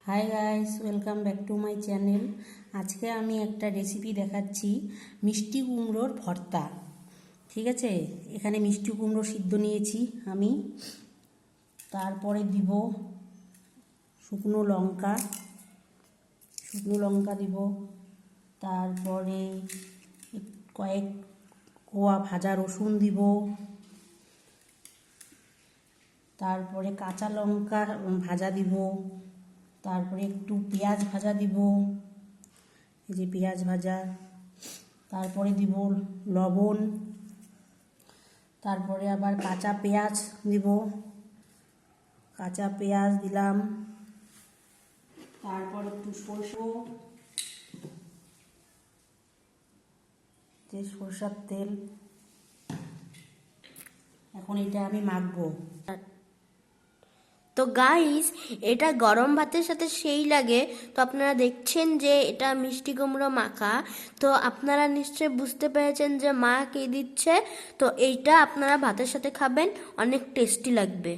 Hi guys, welcome back to my channel. আজকে আমি একটা রেসিপি দেখাচ্ছি, মিষ্টি কুমড়োর ভর্তা। ঠিক আছে, এখানে মিষ্টি কুমড়ো সিদ্ধ নিয়েছি আমি। তারপরে দিব শুকনো লঙ্কা দিব। তারপরে কয়েক কোয়া ভাজা রসুন দিব। তারপরে কাঁচা লঙ্কা ভাজা দিব। তারপরে একটু পেঁয়াজ ভাজা দিব, এই যে পেঁয়াজ ভাজা। তারপরে দিব লবণ। তারপরে আবার কাঁচা পেঁয়াজ দিব, কাঁচা পেঁয়াজ দিলাম। তারপর একটু সরষের তেল। এখন এটা আমি মাখবো। তো গাইস, এটা গরম ভাতের সাথে সেই লাগে। তো আপনারা দেখছেন যে এটা মিষ্টি কুমড়ো মাখা। তো আপনারা নিশ্চয়ই বুঝতে পেরেছেন যে মা কি দিচ্ছে। তো এইটা আপনারা ভাতের সাথে খাবেন, অনেক টেস্টি লাগবে।